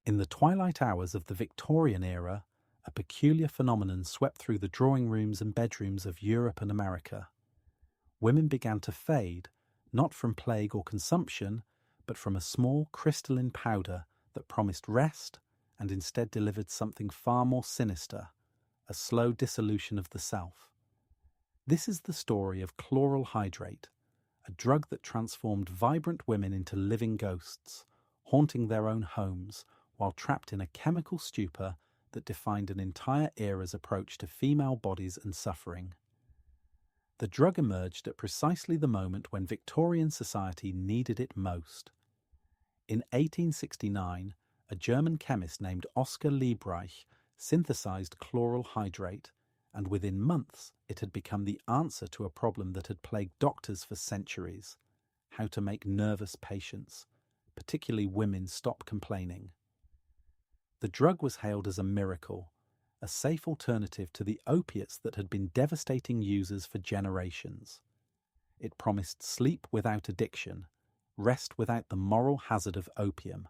In the twilight hours of the Victorian era, a peculiar phenomenon swept through the drawing rooms and bedrooms of Europe and America. Women began to fade, not from plague or consumption, but from a small crystalline powder that promised rest and instead delivered something far more sinister, a slow dissolution of the self. This is the story of chloral hydrate, a drug that transformed vibrant women into living ghosts, haunting their own homes while trapped in a chemical stupor that defined an entire era's approach to female bodies and suffering. The drug emerged at precisely the moment when Victorian society needed it most. In 1869, a German chemist named Oskar Liebreich synthesized chloral hydrate, and within months it had become the answer to a problem that had plagued doctors for centuries: how to make nervous patients, particularly women, stop complaining. The drug was hailed as a miracle, a safe alternative to the opiates that had been devastating users for generations. It promised sleep without addiction, rest without the moral hazard of opium.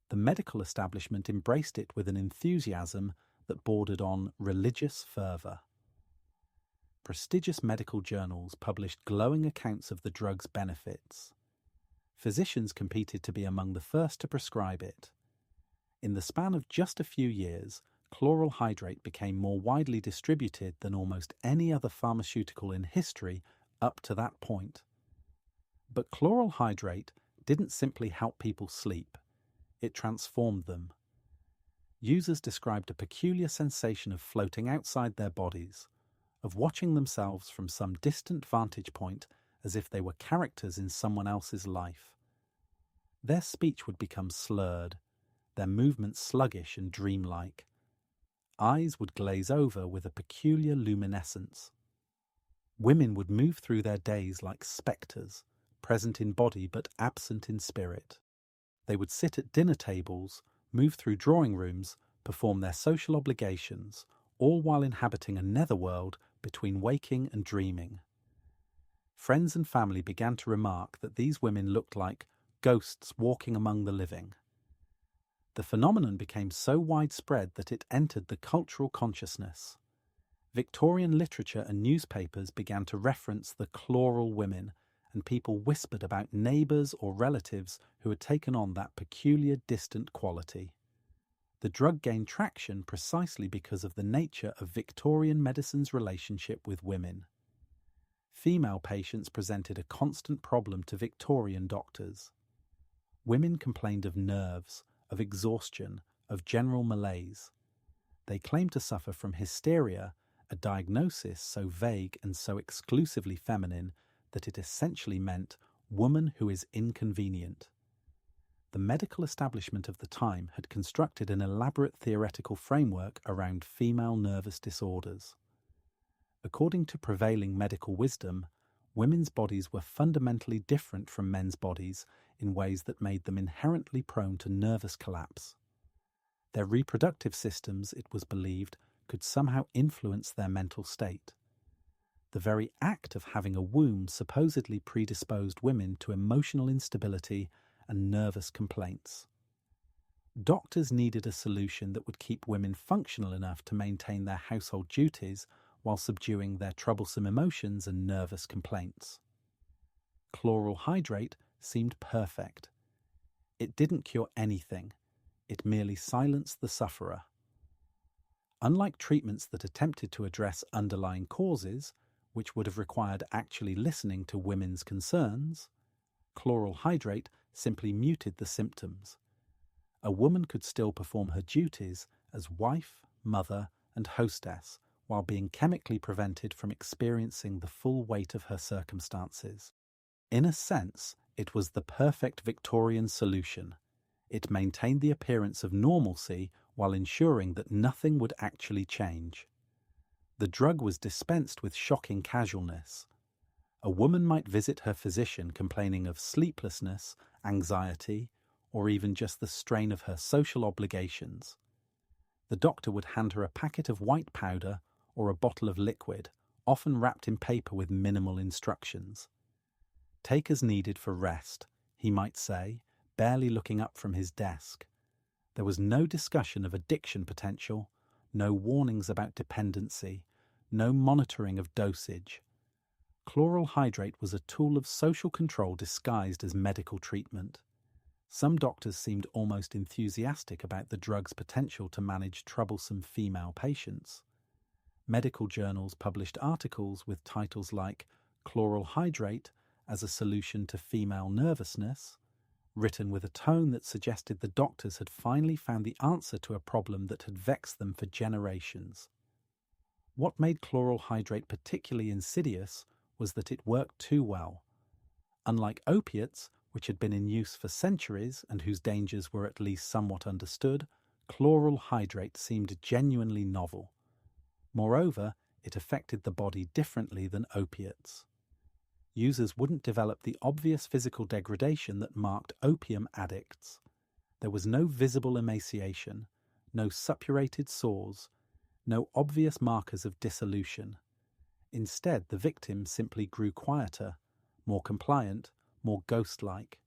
The medical establishment embraced it with an enthusiasm that bordered on religious fervor. Prestigious medical journals published glowing accounts of the drug's benefits. Physicians competed to be among the first to prescribe it. In the span of just a few years, chloral hydrate became more widely distributed than almost any other pharmaceutical in history up to that point. But chloral hydrate didn't simply help people sleep, it transformed them. Users described a peculiar sensation of floating outside their bodies, of watching themselves from some distant vantage point as if they were characters in someone else's life. Their speech would become slurred, their movements sluggish and dreamlike. Eyes would glaze over with a peculiar luminescence. Women would move through their days like spectres, present in body but absent in spirit. They would sit at dinner tables, move through drawing rooms, perform their social obligations, all while inhabiting a netherworld between waking and dreaming. Friends and family began to remark that these women looked like ghosts walking among the living. The phenomenon became so widespread that it entered the cultural consciousness. Victorian literature and newspapers began to reference the chloral women, and people whispered about neighbours or relatives who had taken on that peculiar distant quality. The drug gained traction precisely because of the nature of Victorian medicine's relationship with women. Female patients presented a constant problem to Victorian doctors. Women complained of nerves, of exhaustion, of general malaise. They claimed to suffer from hysteria, a diagnosis so vague and so exclusively feminine that it essentially meant woman who is inconvenient. The medical establishment of the time had constructed an elaborate theoretical framework around female nervous disorders. According to prevailing medical wisdom, women's bodies were fundamentally different from men's bodies in ways that made them inherently prone to nervous collapse. Their reproductive systems, it was believed, could somehow influence their mental state. The very act of having a womb supposedly predisposed women to emotional instability and nervous complaints. Doctors needed a solution that would keep women functional enough to maintain their household duties while subduing their troublesome emotions and nervous complaints. Chloral hydrate seemed perfect. It didn't cure anything. It merely silenced the sufferer. Unlike treatments that attempted to address underlying causes, which would have required actually listening to women's concerns, chloral hydrate simply muted the symptoms. A woman could still perform her duties as wife, mother, and hostess while being chemically prevented from experiencing the full weight of her circumstances. In a sense, it was the perfect Victorian solution. It maintained the appearance of normalcy while ensuring that nothing would actually change. The drug was dispensed with shocking casualness. A woman might visit her physician complaining of sleeplessness, anxiety, or even just the strain of her social obligations. The doctor would hand her a packet of white powder or a bottle of liquid, often wrapped in paper with minimal instructions. Take as needed for rest, he might say, barely looking up from his desk. There was no discussion of addiction potential, no warnings about dependency, no monitoring of dosage. Chloral hydrate was a tool of social control disguised as medical treatment. Some doctors seemed almost enthusiastic about the drug's potential to manage troublesome female patients. Medical journals published articles with titles like "Chloral Hydrate as a Solution to Female Nervousness," written with a tone that suggested the doctors had finally found the answer to a problem that had vexed them for generations. What made chloral hydrate particularly insidious was that it worked too well. Unlike opiates, which had been in use for centuries and whose dangers were at least somewhat understood, chloral hydrate seemed genuinely novel. Moreover, it affected the body differently than opiates. Users wouldn't develop the obvious physical degradation that marked opium addicts. There was no visible emaciation, no suppurated sores, no obvious markers of dissolution. Instead, the victim simply grew quieter, more compliant, more ghost-like.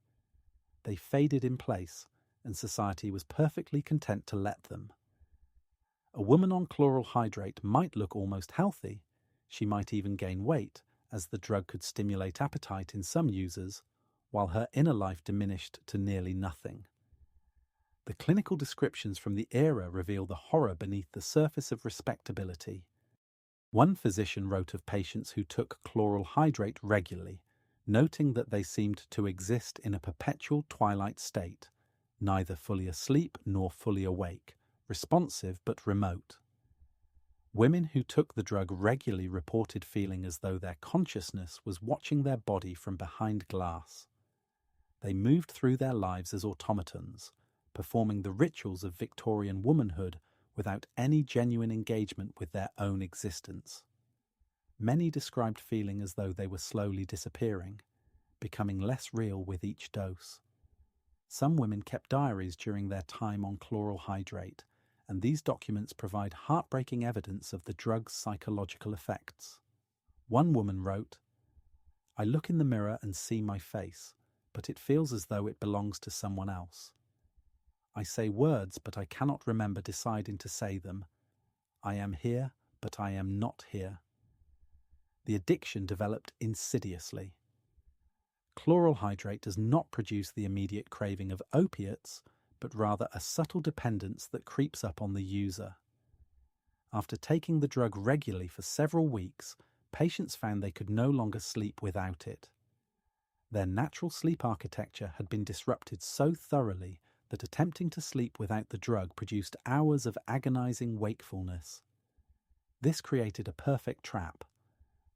They faded in place, and society was perfectly content to let them. A woman on chloral hydrate might look almost healthy. She might even gain weight, as the drug could stimulate appetite in some users, while her inner life diminished to nearly nothing. The clinical descriptions from the era reveal the horror beneath the surface of respectability. One physician wrote of patients who took chloral hydrate regularly, noting that they seemed to exist in a perpetual twilight state, neither fully asleep nor fully awake, responsive but remote. Women who took the drug regularly reported feeling as though their consciousness was watching their body from behind glass. They moved through their lives as automatons, performing the rituals of Victorian womanhood without any genuine engagement with their own existence. Many described feeling as though they were slowly disappearing, becoming less real with each dose. Some women kept diaries during their time on chloral hydrate, and these documents provide heartbreaking evidence of the drug's psychological effects. One woman wrote, "I look in the mirror and see my face, but it feels as though it belongs to someone else. I say words, but I cannot remember deciding to say them. I am here, but I am not here." The addiction developed insidiously. Chloral hydrate does not produce the immediate craving of opiates, but rather a subtle dependence that creeps up on the user. After taking the drug regularly for several weeks, patients found they could no longer sleep without it. Their natural sleep architecture had been disrupted so thoroughly that attempting to sleep without the drug produced hours of agonizing wakefulness. This created a perfect trap.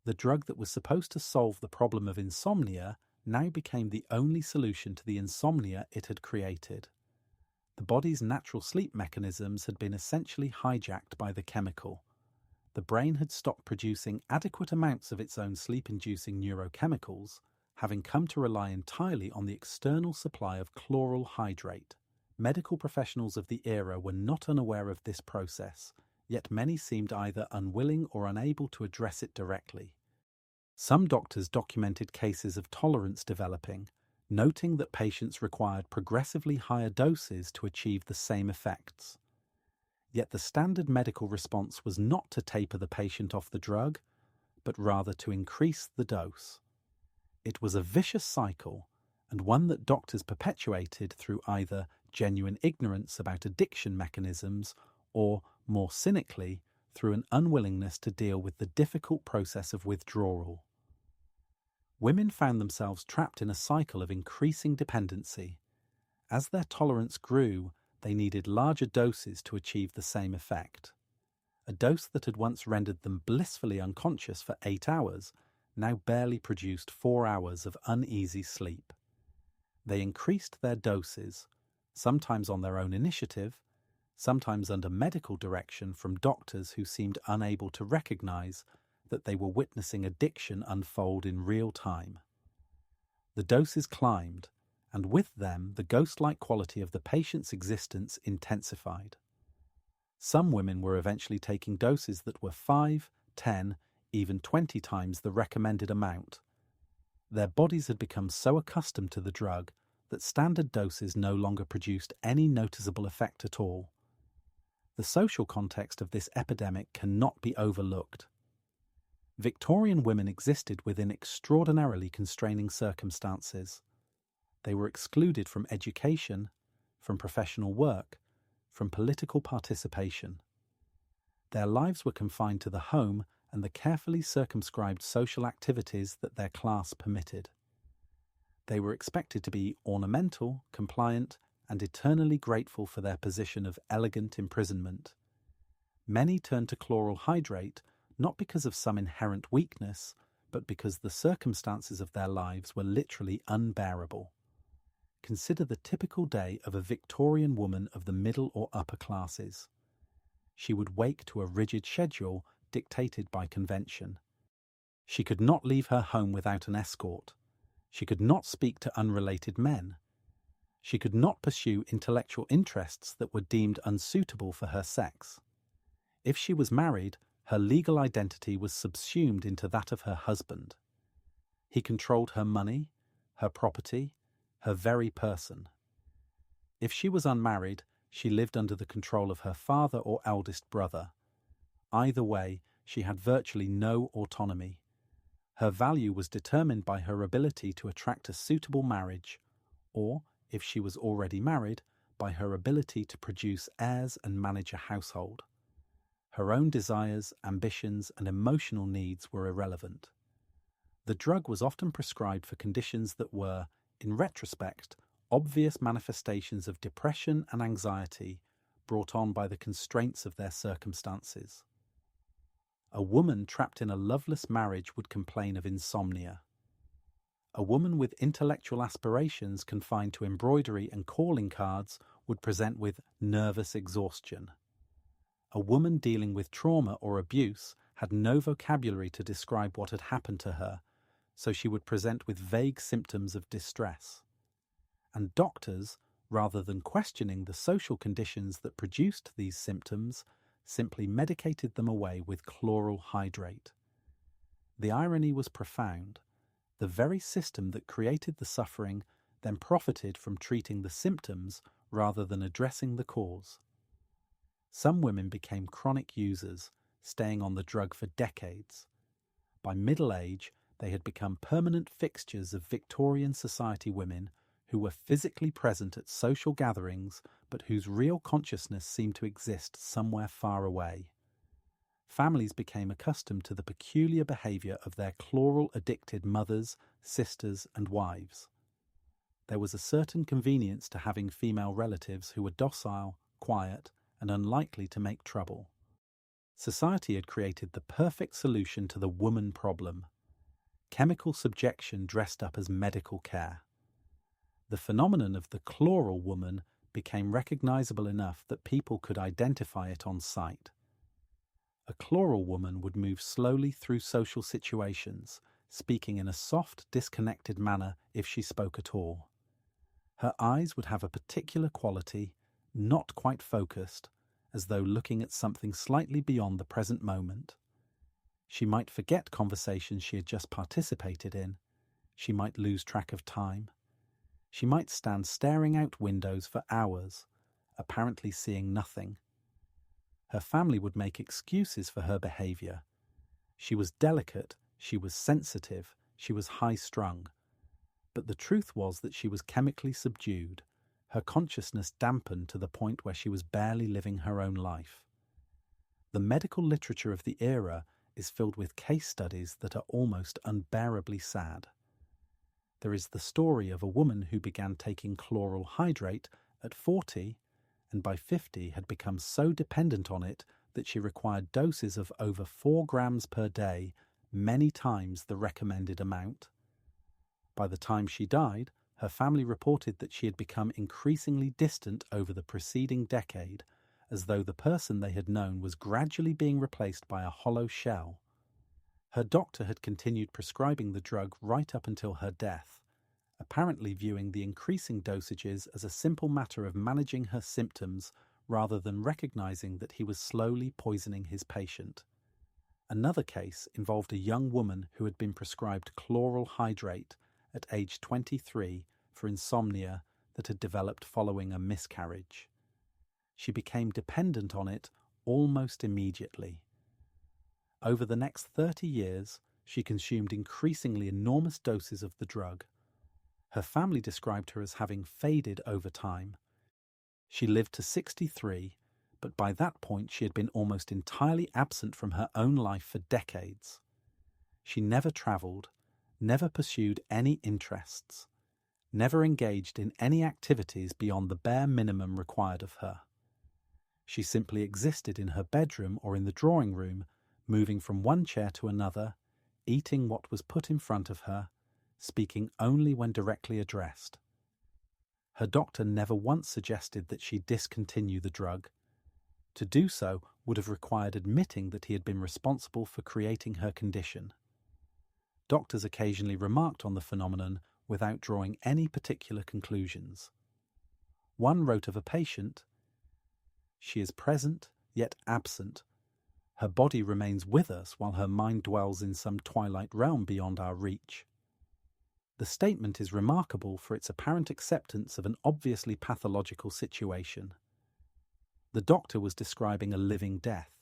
The drug that was supposed to solve the problem of insomnia now became the only solution to the insomnia it had created. The body's natural sleep mechanisms had been essentially hijacked by the chemical. The brain had stopped producing adequate amounts of its own sleep-inducing neurochemicals, having come to rely entirely on the external supply of chloral hydrate. Medical professionals of the era were not unaware of this process, yet many seemed either unwilling or unable to address it directly. Some doctors documented cases of tolerance developing, noting that patients required progressively higher doses to achieve the same effects. Yet the standard medical response was not to taper the patient off the drug, but rather to increase the dose. It was a vicious cycle, and one that doctors perpetuated through either genuine ignorance about addiction mechanisms or, more cynically, through an unwillingness to deal with the difficult process of withdrawal. Women found themselves trapped in a cycle of increasing dependency. As their tolerance grew, they needed larger doses to achieve the same effect. A dose that had once rendered them blissfully unconscious for 8 hours now barely produced 4 hours of uneasy sleep. They increased their doses, sometimes on their own initiative, sometimes under medical direction from doctors who seemed unable to recognize that they were witnessing addiction unfold in real time. The doses climbed, and with them the ghost-like quality of the patient's existence intensified. Some women were eventually taking doses that were 5, 10, even 20 times the recommended amount. Their bodies had become so accustomed to the drug that standard doses no longer produced any noticeable effect at all. The social context of this epidemic cannot be overlooked. Victorian women existed within extraordinarily constraining circumstances. They were excluded from education, from professional work, from political participation. Their lives were confined to the home and the carefully circumscribed social activities that their class permitted. They were expected to be ornamental, compliant, and eternally grateful for their position of elegant imprisonment. Many turned to chloral hydrate not because of some inherent weakness, but because the circumstances of their lives were literally unbearable. Consider the typical day of a Victorian woman of the middle or upper classes. She would wake to a rigid schedule dictated by convention. She could not leave her home without an escort. She could not speak to unrelated men. She could not pursue intellectual interests that were deemed unsuitable for her sex. If she was married, her legal identity was subsumed into that of her husband. He controlled her money, her property, her very person. If she was unmarried, she lived under the control of her father or eldest brother. Either way, she had virtually no autonomy. Her value was determined by her ability to attract a suitable marriage, or, if she was already married, by her ability to produce heirs and manage a household. Her own desires, ambitions, and emotional needs were irrelevant. The drug was often prescribed for conditions that were, in retrospect, obvious manifestations of depression and anxiety brought on by the constraints of their circumstances. A woman trapped in a loveless marriage would complain of insomnia. A woman with intellectual aspirations confined to embroidery and calling cards would present with nervous exhaustion. A woman dealing with trauma or abuse had no vocabulary to describe what had happened to her, so she would present with vague symptoms of distress. And doctors, rather than questioning the social conditions that produced these symptoms, simply medicated them away with chloral hydrate. The irony was profound. The very system that created the suffering then profited from treating the symptoms rather than addressing the cause. Some women became chronic users, staying on the drug for decades. By middle age, they had become permanent fixtures of Victorian society women who were physically present at social gatherings but whose real consciousness seemed to exist somewhere far away. Families became accustomed to the peculiar behaviour of their chloral-addicted mothers, sisters, and wives. There was a certain convenience to having female relatives who were docile, quiet, and unlikely to make trouble. Society had created the perfect solution to the woman problem: chemical subjection dressed up as medical care. The phenomenon of the chloral woman became recognizable enough that people could identify it on sight. A chloral woman would move slowly through social situations, speaking in a soft, disconnected manner if she spoke at all. Her eyes would have a particular quality, not quite focused, as though looking at something slightly beyond the present moment. She might forget conversations she had just participated in. She might lose track of time. She might stand staring out windows for hours, apparently seeing nothing. Her family would make excuses for her behaviour. She was delicate, she was sensitive, she was high-strung. But the truth was that she was chemically subdued, her consciousness dampened to the point where she was barely living her own life. The medical literature of the era is filled with case studies that are almost unbearably sad. There is the story of a woman who began taking chloral hydrate at 40 and by 50 had become so dependent on it that she required doses of over 4 grams per day, many times the recommended amount. By the time she died, her family reported that she had become increasingly distant over the preceding decade, as though the person they had known was gradually being replaced by a hollow shell. Her doctor had continued prescribing the drug right up until her death, apparently viewing the increasing dosages as a simple matter of managing her symptoms rather than recognizing that he was slowly poisoning his patient. Another case involved a young woman who had been prescribed chloral hydrate at age 23 for insomnia that had developed following a miscarriage. She became dependent on it almost immediately. Over the next 30 years, she consumed increasingly enormous doses of the drug. Her family described her as having faded over time. She lived to 63, but by that point she had been almost entirely absent from her own life for decades. She never travelled, never pursued any interests, never engaged in any activities beyond the bare minimum required of her. She simply existed in her bedroom or in the drawing room, moving from one chair to another, eating what was put in front of her, speaking only when directly addressed. Her doctor never once suggested that she discontinue the drug. To do so would have required admitting that he had been responsible for creating her condition. Doctors occasionally remarked on the phenomenon without drawing any particular conclusions. One wrote of a patient, "She is present, yet absent. Her body remains with us while her mind dwells in some twilight realm beyond our reach." The statement is remarkable for its apparent acceptance of an obviously pathological situation. The doctor was describing a living death,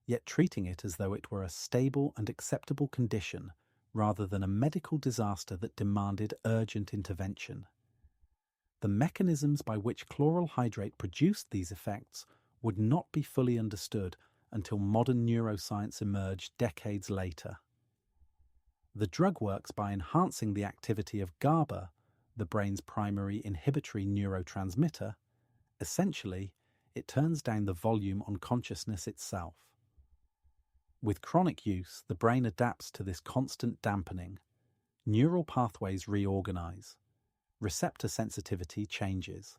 yet treating it as though it were a stable and acceptable condition rather than a medical disaster that demanded urgent intervention. The mechanisms by which chloral hydrate produced these effects would not be fully understood until modern neuroscience emerged decades later. The drug works by enhancing the activity of GABA, the brain's primary inhibitory neurotransmitter. Essentially, it turns down the volume on consciousness itself. With chronic use, the brain adapts to this constant dampening. Neural pathways reorganize. Receptor sensitivity changes.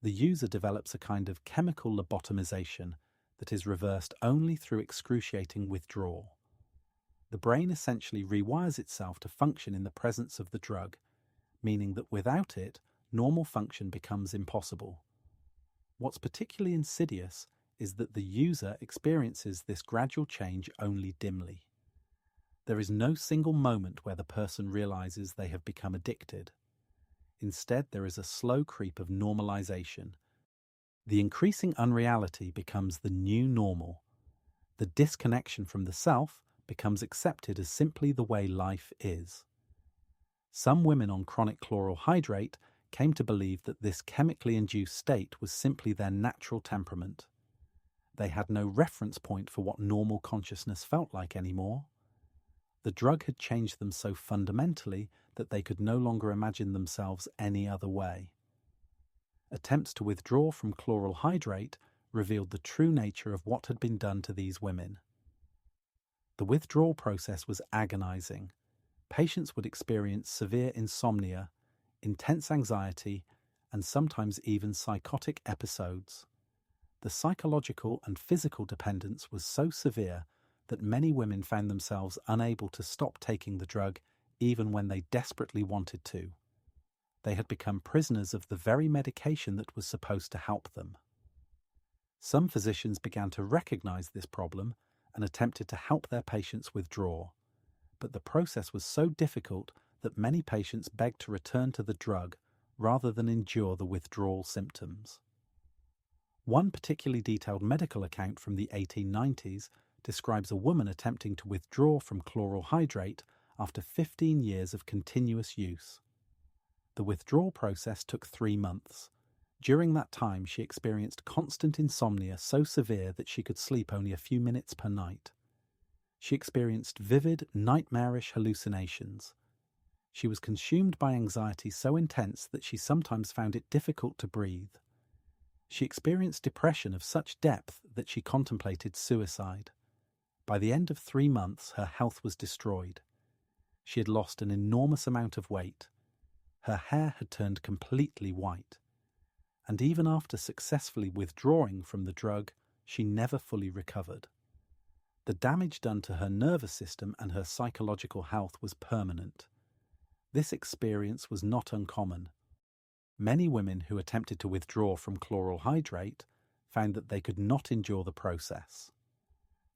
The user develops a kind of chemical lobotomization that is reversed only through excruciating withdrawal. The brain essentially rewires itself to function in the presence of the drug, meaning that without it, normal function becomes impossible. What's particularly insidious is that the user experiences this gradual change only dimly. There is no single moment where the person realizes they have become addicted. Instead, there is a slow creep of normalization. The increasing unreality becomes the new normal. The disconnection from the self becomes accepted as simply the way life is. Some women on chronic chloral hydrate came to believe that this chemically induced state was simply their natural temperament. They had no reference point for what normal consciousness felt like anymore. The drug had changed them so fundamentally that they could no longer imagine themselves any other way. Attempts to withdraw from chloral hydrate revealed the true nature of what had been done to these women. The withdrawal process was agonizing. Patients would experience severe insomnia, intense anxiety, and sometimes even psychotic episodes. The psychological and physical dependence was so severe that many women found themselves unable to stop taking the drug even when they desperately wanted to. They had become prisoners of the very medication that was supposed to help them. Some physicians began to recognize this problem and attempted to help their patients withdraw, but the process was so difficult that many patients begged to return to the drug rather than endure the withdrawal symptoms. One particularly detailed medical account from the 1890s describes a woman attempting to withdraw from chloral hydrate after 15 years of continuous use. The withdrawal process took 3 months. During that time, she experienced constant insomnia so severe that she could sleep only a few minutes per night. She experienced vivid, nightmarish hallucinations. She was consumed by anxiety so intense that she sometimes found it difficult to breathe. She experienced depression of such depth that she contemplated suicide. By the end of 3 months, her health was destroyed. She had lost an enormous amount of weight. Her hair had turned completely white. And even after successfully withdrawing from the drug, she never fully recovered. The damage done to her nervous system and her psychological health was permanent. This experience was not uncommon. Many women who attempted to withdraw from chloral hydrate found that they could not endure the process.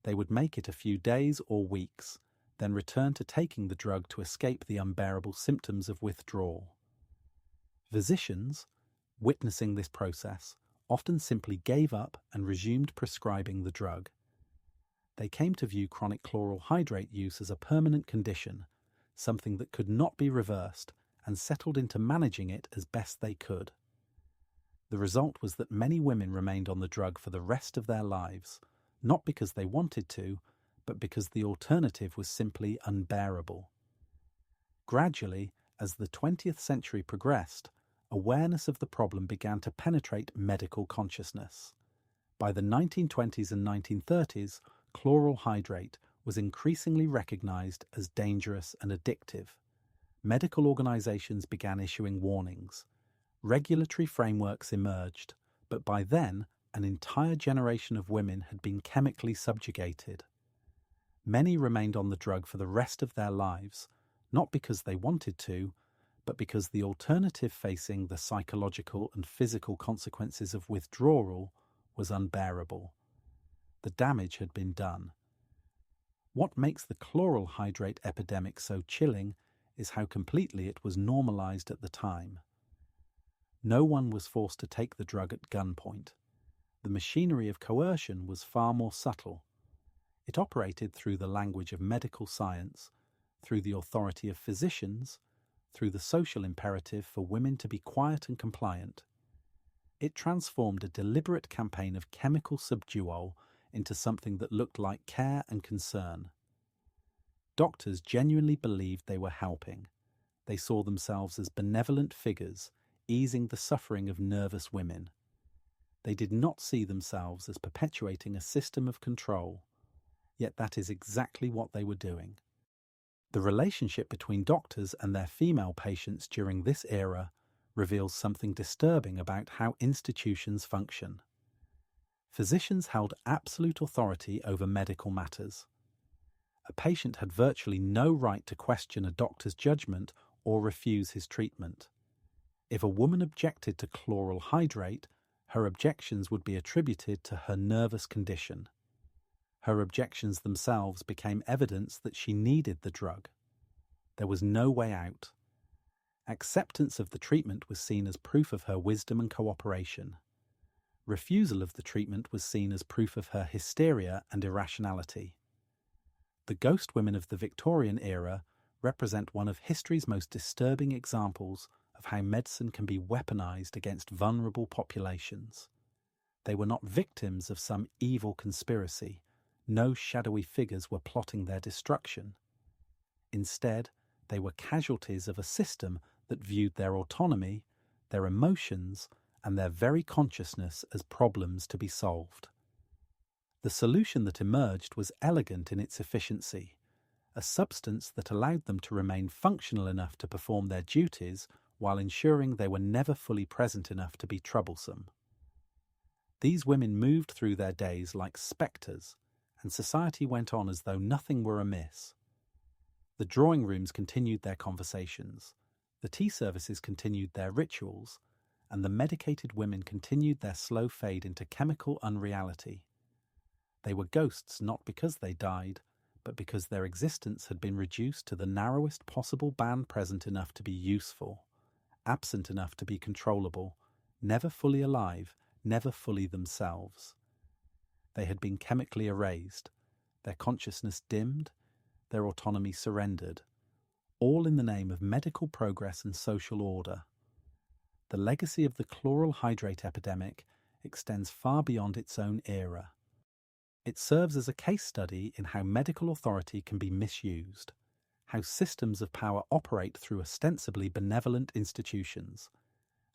They would make it a few days or weeks, then return to taking the drug to escape the unbearable symptoms of withdrawal. Physicians, witnessing this process, often simply gave up and resumed prescribing the drug. They came to view chronic chloral hydrate use as a permanent condition, something that could not be reversed, and settled into managing it as best they could. The result was that many women remained on the drug for the rest of their lives, not because they wanted to, but because the alternative was simply unbearable. Gradually, as the 20th century progressed, awareness of the problem began to penetrate medical consciousness. By the 1920s and 1930s, chloral hydrate was increasingly recognized as dangerous and addictive. Medical organizations began issuing warnings. Regulatory frameworks emerged, but by then, an entire generation of women had been chemically subjugated. Many remained on the drug for the rest of their lives, not because they wanted to, but because the alternative facing the psychological and physical consequences of withdrawal was unbearable. The damage had been done. What makes the chloral hydrate epidemic so chilling is how completely it was normalized at the time. No one was forced to take the drug at gunpoint. The machinery of coercion was far more subtle. It operated through the language of medical science, through the authority of physicians, through the social imperative for women to be quiet and compliant. It transformed a deliberate campaign of chemical subdued into something that looked like care and concern. Doctors genuinely believed they were helping. They saw themselves as benevolent figures, easing the suffering of nervous women. They did not see themselves as perpetuating a system of control, yet that is exactly what they were doing. The relationship between doctors and their female patients during this era reveals something disturbing about how institutions function. Physicians held absolute authority over medical matters. A patient had virtually no right to question a doctor's judgment or refuse his treatment. If a woman objected to chloral hydrate, her objections would be attributed to her nervous condition. Her objections themselves became evidence that she needed the drug. There was no way out. Acceptance of the treatment was seen as proof of her wisdom and cooperation. Refusal of the treatment was seen as proof of her hysteria and irrationality. The ghost women of the Victorian era represent one of history's most disturbing examples of how medicine can be weaponized against vulnerable populations. They were not victims of some evil conspiracy. No shadowy figures were plotting their destruction. Instead, they were casualties of a system that viewed their autonomy, their emotions, and their very consciousness as problems to be solved. The solution that emerged was elegant in its efficiency, a substance that allowed them to remain functional enough to perform their duties while ensuring they were never fully present enough to be troublesome. These women moved through their days like spectres, and society went on as though nothing were amiss. The drawing rooms continued their conversations, the tea services continued their rituals, and the medicated women continued their slow fade into chemical unreality. They were ghosts not because they died, but because their existence had been reduced to the narrowest possible band present enough to be useful, absent enough to be controllable, never fully alive, never fully themselves. They had been chemically erased, their consciousness dimmed, their autonomy surrendered, all in the name of medical progress and social order. The legacy of the chloral hydrate epidemic extends far beyond its own era. It serves as a case study in how medical authority can be misused, how systems of power operate through ostensibly benevolent institutions,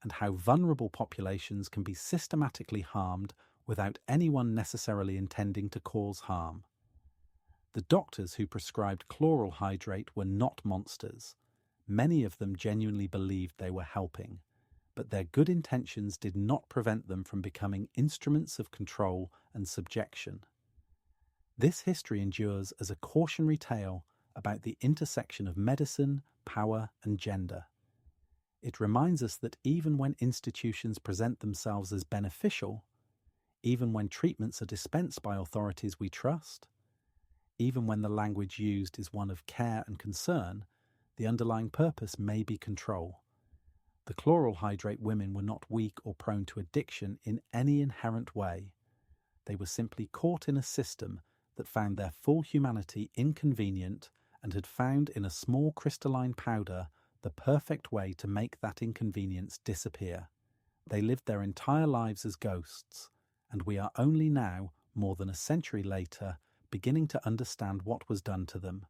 and how vulnerable populations can be systematically harmed without anyone necessarily intending to cause harm. The doctors who prescribed chloral hydrate were not monsters. Many of them genuinely believed they were helping, but their good intentions did not prevent them from becoming instruments of control and subjection. This history endures as a cautionary tale about the intersection of medicine, power, and gender. It reminds us that even when institutions present themselves as beneficial, even when treatments are dispensed by authorities we trust, even when the language used is one of care and concern, the underlying purpose may be control. The chloral hydrate women were not weak or prone to addiction in any inherent way. They were simply caught in a system that found their full humanity inconvenient and had found in a small crystalline powder the perfect way to make that inconvenience disappear. They lived their entire lives as ghosts, and we are only now, more than a century later, beginning to understand what was done to them.